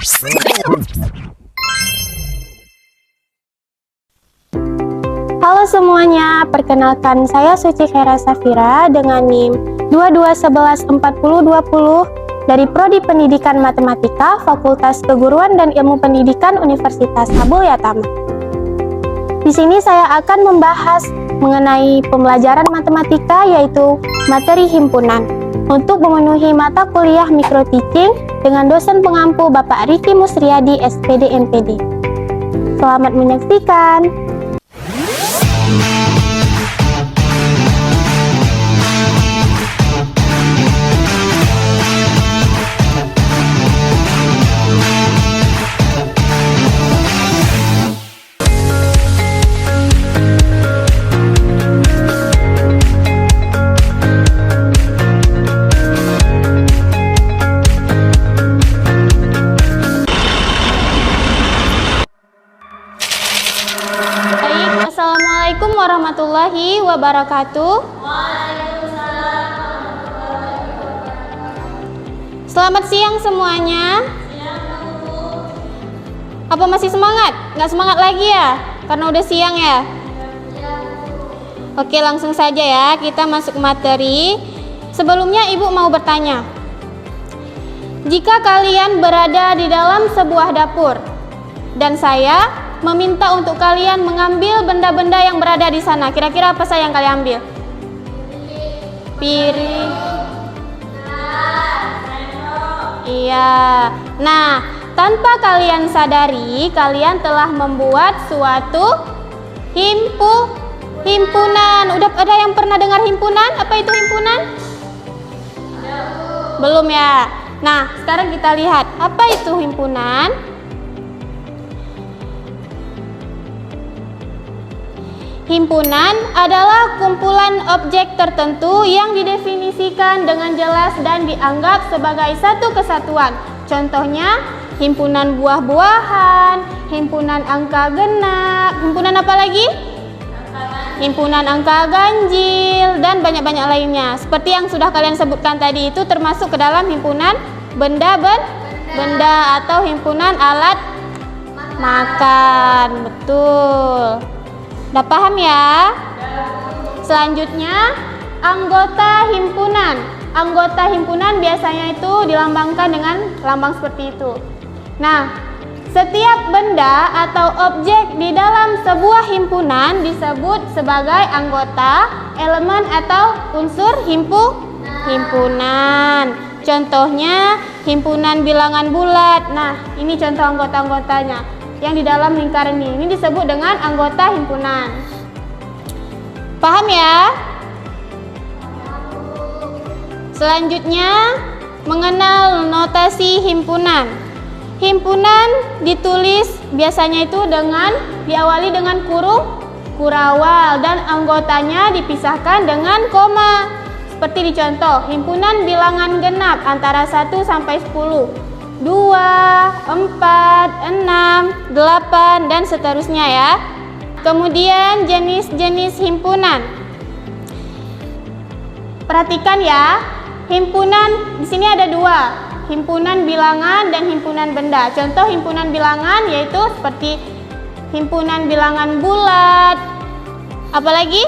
Halo semuanya, perkenalkan saya Suci Khaira Safira dengan NIM 22114020 dari Prodi Pendidikan Matematika Fakultas Keguruan dan Ilmu Pendidikan Universitas Abul Yatama. Di sini saya akan membahas mengenai pembelajaran matematika yaitu materi himpunan untuk memenuhi mata kuliah Micro Teaching dengan dosen pengampu Bapak Riki Musriyadi SPD MPD. Selamat menyaksikan. Assalamualaikum warahmatullahi wabarakatuh. Selamat siang semuanya. Apa masih semangat? Nggak semangat lagi ya? Karena udah siang ya? Oke, langsung saja ya, kita masuk materi. Sebelumnya Ibu mau bertanya. Jika kalian berada di dalam sebuah dapur dan saya meminta untuk kalian mengambil benda-benda yang berada di sana, kira-kira apa saja yang kalian ambil? Piring. Iya. Nah, tanpa kalian sadari, kalian telah membuat suatu himpunan. Udah ada yang pernah dengar himpunan? Apa itu himpunan? Belum ya. Nah, sekarang kita lihat apa itu himpunan. Himpunan adalah kumpulan objek tertentu yang didefinisikan dengan jelas dan dianggap sebagai satu kesatuan. Contohnya, himpunan buah-buahan, himpunan angka genap, himpunan apa lagi? Himpunan angka ganjil, dan banyak-banyak lainnya. Seperti yang sudah kalian sebutkan tadi, itu termasuk ke dalam himpunan benda atau himpunan alat makan. Betul. Udah paham ya? Selanjutnya, anggota himpunan. Anggota himpunan biasanya itu dilambangkan dengan lambang seperti itu. Nah, setiap benda atau objek di dalam sebuah himpunan disebut sebagai anggota, elemen atau unsur himpunan. Contohnya, himpunan bilangan bulat. Nah, ini contoh anggota-anggotanya. Yang di dalam lingkaran ini disebut dengan anggota himpunan. Paham ya? Selanjutnya, mengenal notasi himpunan. Himpunan ditulis biasanya itu diawali dengan kurawal dan anggotanya dipisahkan dengan koma. Seperti di contoh, himpunan bilangan genap antara 1 sampai 10. 2, 4, 6, 8, dan seterusnya ya. Kemudian jenis-jenis himpunan. Perhatikan ya, himpunan di sini ada 2, himpunan bilangan dan himpunan benda. Contoh himpunan bilangan yaitu seperti himpunan bilangan bulat. Apalagi?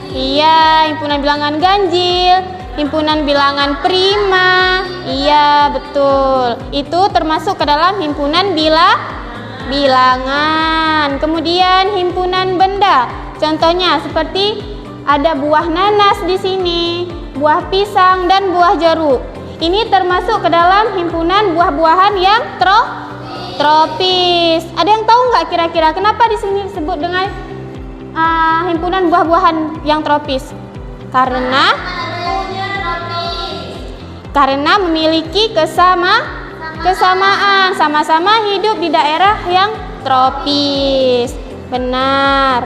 Iya, himpunan bilangan ganjil. Himpunan bilangan prima. Iya, betul. Itu termasuk ke dalam himpunan bilangan. Kemudian himpunan benda. Contohnya seperti ada buah nanas di sini, buah pisang dan buah jeruk. Ini termasuk ke dalam himpunan buah-buahan yang tropis. Ada yang tahu nggak kira-kira kenapa di sini disebut dengan himpunan buah-buahan yang tropis? Karena memiliki kesamaan, sama-sama hidup di daerah yang tropis. Benar.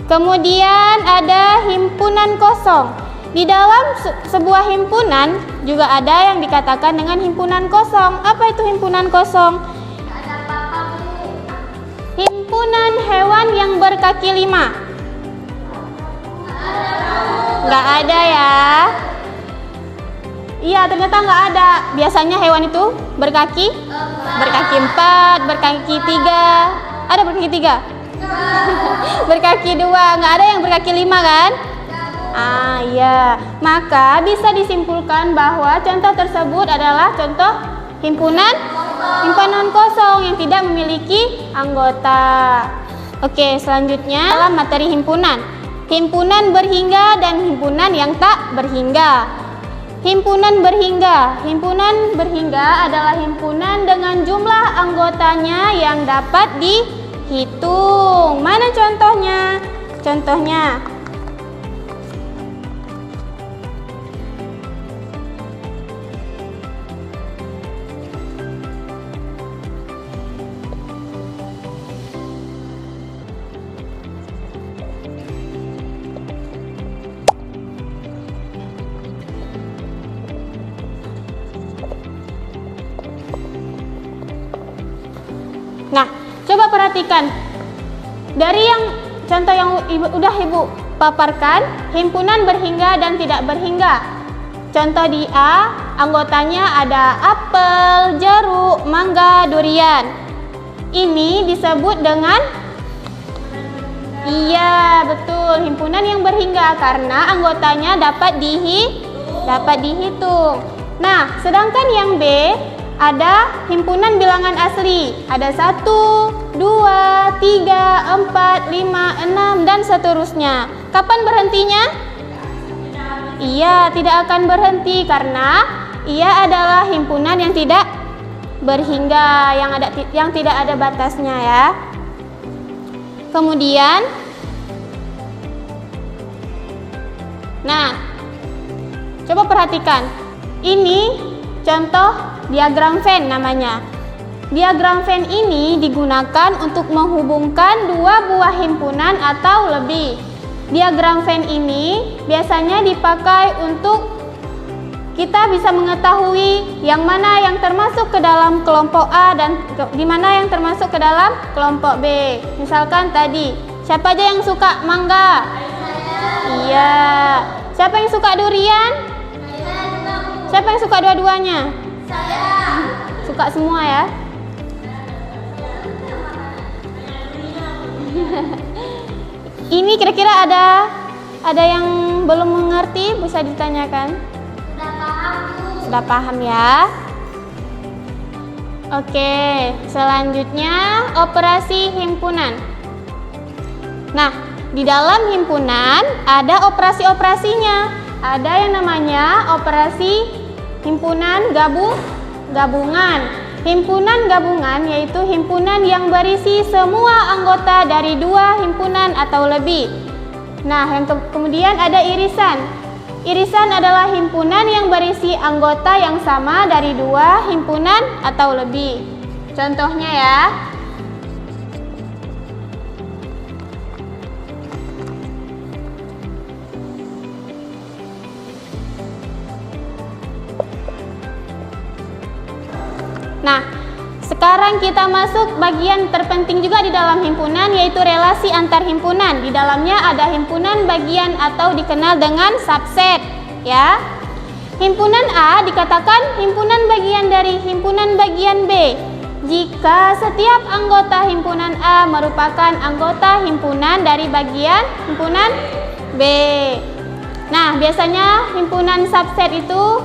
Kemudian ada himpunan kosong. Di dalam sebuah himpunan juga ada yang dikatakan dengan himpunan kosong. Apa itu himpunan kosong? Himpunan hewan yang berkaki 5. Nggak ada ya. Iya, ternyata nggak ada. Biasanya hewan itu berkaki 4, berkaki 3. Ada berkaki 3? Berkaki 2, nggak ada yang berkaki 5 kan? Ah iya, maka bisa disimpulkan bahwa contoh tersebut adalah contoh himpunan kosong yang tidak memiliki anggota. Oke, selanjutnya dalam materi himpunan. Himpunan berhingga dan himpunan yang tak berhingga. Himpunan berhingga adalah himpunan dengan jumlah anggotanya yang dapat dihitung. Mana contohnya? Nah, coba perhatikan. Dari contoh yang Ibu paparkan, himpunan berhingga dan tidak berhingga. Contoh di A, anggotanya ada apel, jeruk, mangga, durian. Ini disebut dengan iya, betul, himpunan yang berhingga karena anggotanya dapat dihitung. Nah, sedangkan yang B ada himpunan bilangan asli. Ada 1, 2, 3, 4, 5, 6 dan seterusnya. Kapan berhentinya? Iya, tidak akan berhenti karena ia adalah himpunan yang tidak berhingga, yang tidak ada batasnya ya. Kemudian nah, coba perhatikan. Ini contoh diagram Venn namanya. Diagram Venn ini digunakan untuk menghubungkan dua buah himpunan atau lebih. Diagram Venn ini biasanya dipakai untuk kita bisa mengetahui yang mana yang termasuk ke dalam kelompok A dan di mana yang termasuk ke dalam kelompok B. Misalkan tadi, siapa aja yang suka mangga? Iya. Siapa yang suka durian? Siapa yang suka dua-duanya? Suka semua ya. Ini kira-kira ada yang belum mengerti, bisa ditanyakan. Sudah paham ya. Oke, selanjutnya operasi himpunan. Nah, di dalam himpunan ada operasi-operasinya. Ada yang namanya operasi himpunan gabungan. Himpunan gabungan yaitu himpunan yang berisi semua anggota dari dua himpunan atau lebih. Nah, kemudian ada irisan. Irisan adalah himpunan yang berisi anggota yang sama dari dua himpunan atau lebih. Contohnya ya. Nah, sekarang kita masuk bagian terpenting juga di dalam himpunan, yaitu relasi antar himpunan. Di dalamnya ada himpunan bagian atau dikenal dengan subset, ya. Himpunan A dikatakan himpunan bagian dari himpunan bagian B jika setiap anggota himpunan A merupakan anggota himpunan dari bagian himpunan B. Nah, biasanya himpunan subset itu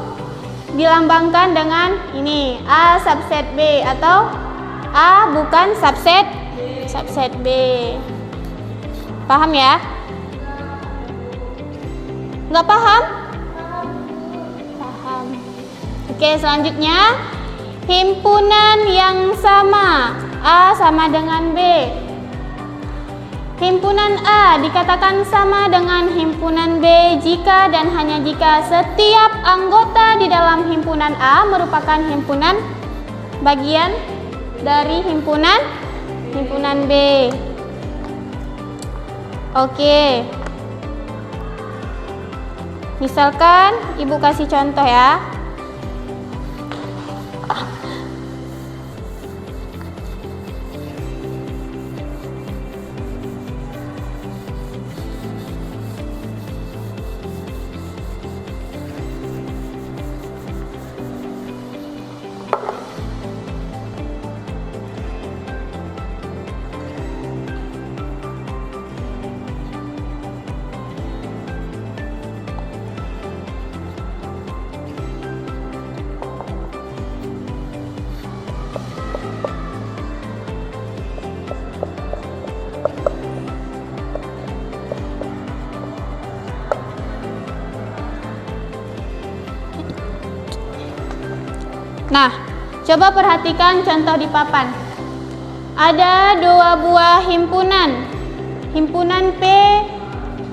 dilambangkan dengan ini, A subset B atau A bukan subset B. Paham ya? Nggak paham? Paham. Oke, selanjutnya himpunan yang sama. A sama dengan B. Himpunan A dikatakan sama dengan himpunan B jika dan hanya jika setiap anggota di dalam himpunan A merupakan himpunan bagian dari himpunan B. Oke. Misalkan Ibu kasih contoh ya. Nah, coba perhatikan contoh di papan. Ada dua buah himpunan. Himpunan P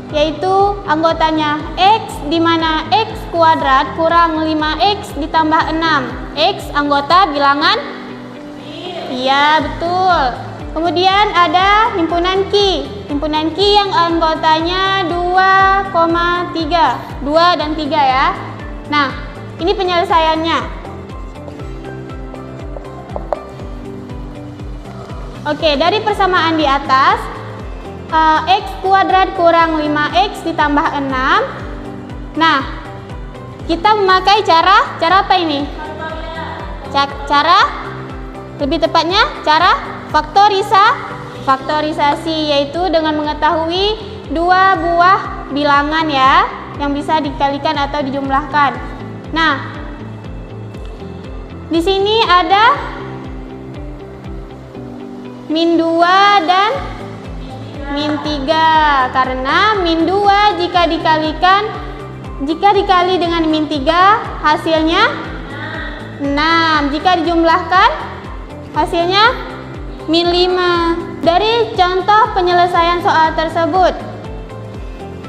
yaitu anggotanya X, di mana X kuadrat kurang 5X ditambah 6. X anggota bilangan? Iya, betul. Kemudian ada himpunan Q. Himpunan Q yang anggotanya 2,3. 2 dan 3 ya. Nah, ini penyelesaiannya. Oke, dari persamaan di atas, X kuadrat kurang 5X ditambah 6. Nah, kita memakai cara apa ini? Cara, lebih tepatnya cara faktorisasi, yaitu dengan mengetahui dua buah bilangan ya, yang bisa dikalikan atau dijumlahkan. Nah, di sini ada min 2 dan min 3, karena min 2 jika dikali dengan min 3 hasilnya 6. Jika dijumlahkan hasilnya min 5. Dari contoh penyelesaian soal tersebut,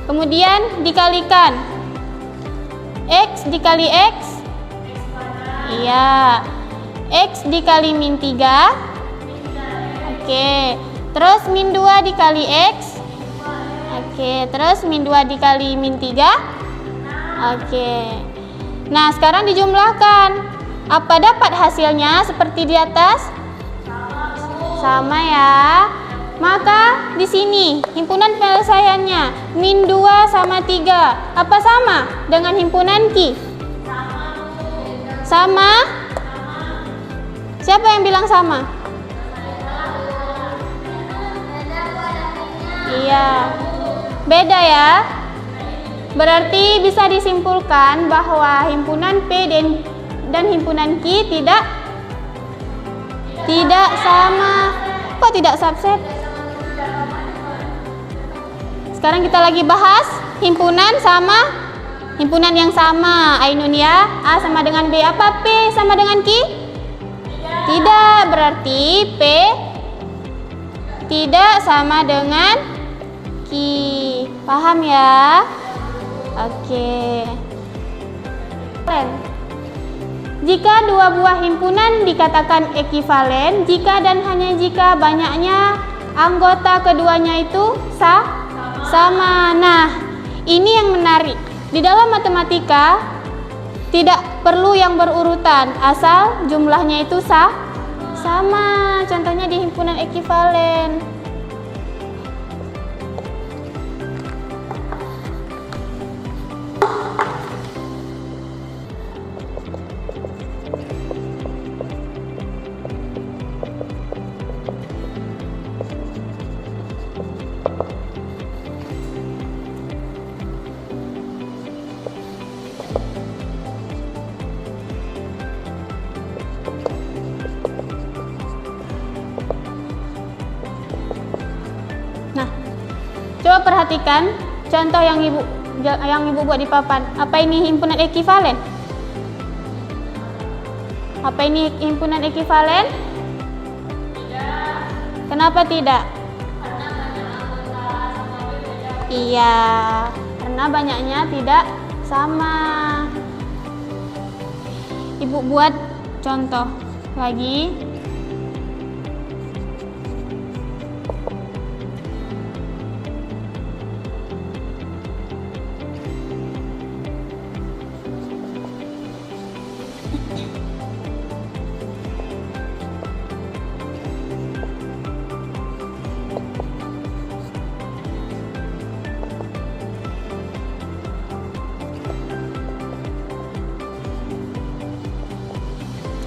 kemudian dikalikan X dikali X, iya, X dikali min 3, oke. Terus min 2 dikali X, oke. Terus min 2 dikali min 3, oke. Nah, sekarang dijumlahkan. Apa dapat hasilnya seperti di atas? Sama ya. Maka di sini himpunan penyelesaiannya min 2 sama 3. Apa sama dengan himpunan Q? Sama? Siapa yang bilang sama? Iya. Beda ya. Berarti bisa disimpulkan bahwa himpunan P dan himpunan Q tidak sama. Kok tidak subset? Sekarang kita lagi bahas himpunan yang sama. Ainun ya. A sama dengan B. Apa P sama dengan Q? Tidak. Berarti P tidak sama dengan Q. Paham ya? Oke. Jika dua buah himpunan dikatakan ekivalen jika dan hanya jika banyaknya anggota keduanya itu sama. Nah, ini yang menarik. Di dalam matematika tidak perlu yang berurutan, asal jumlahnya itu sama. Contohnya di himpunan ekivalen. Coba perhatikan contoh yang ibu buat di papan. Apa ini himpunan ekivalen? Apa ini himpunan ekivalen? Tidak. Kenapa tidak? Karena banyak anggota sama beda. Iya, karena banyaknya tidak sama. Ibu buat contoh lagi.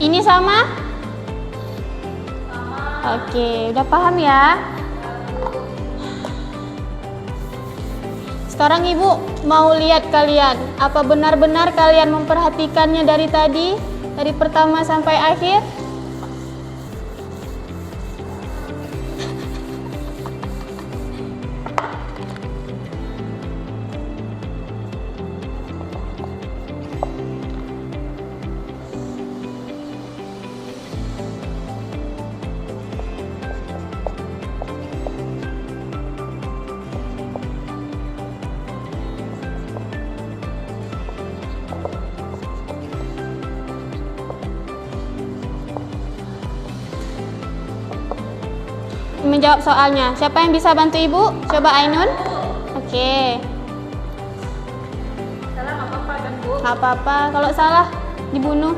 Ini sama? Oke, udah paham ya? Sekarang ibu mau lihat kalian, apa benar-benar kalian memperhatikannya dari tadi, dari pertama sampai akhir? menjawab soalnya. Siapa yang bisa bantu Ibu? Coba Ainun. Oke. Salah nggak apa-apa kan Bu? Nggak apa-apa, kalau salah dibunuh.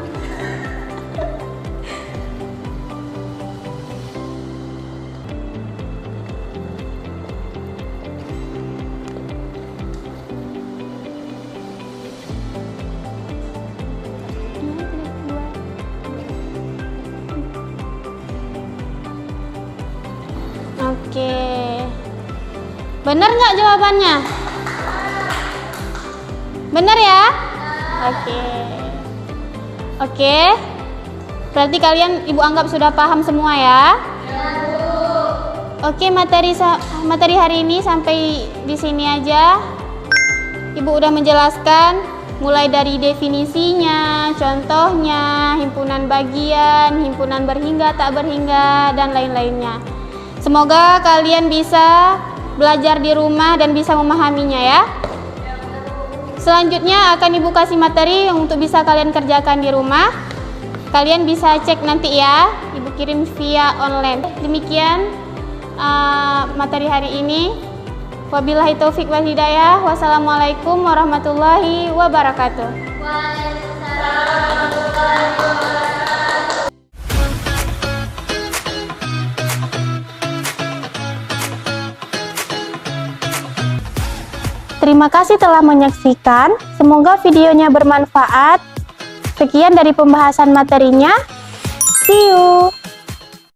Oke. Benar nggak jawabannya? Benar ya? Oke. Oke. Berarti kalian Ibu anggap sudah paham semua ya? Oke, materi hari ini sampai di sini aja. Ibu udah menjelaskan mulai dari definisinya, contohnya, himpunan bagian, himpunan berhingga, tak berhingga, dan lain-lainnya. Semoga kalian bisa belajar di rumah dan bisa memahaminya ya. Selanjutnya akan Ibu kasih materi untuk bisa kalian kerjakan di rumah. Kalian bisa cek nanti ya, Ibu kirim via online. Demikian materi hari ini. Wabillahi taufik wal hidayah. Wassalamualaikum warahmatullahi wabarakatuh. Terima kasih telah menyaksikan. Semoga videonya bermanfaat. Sekian dari pembahasan materinya. See you.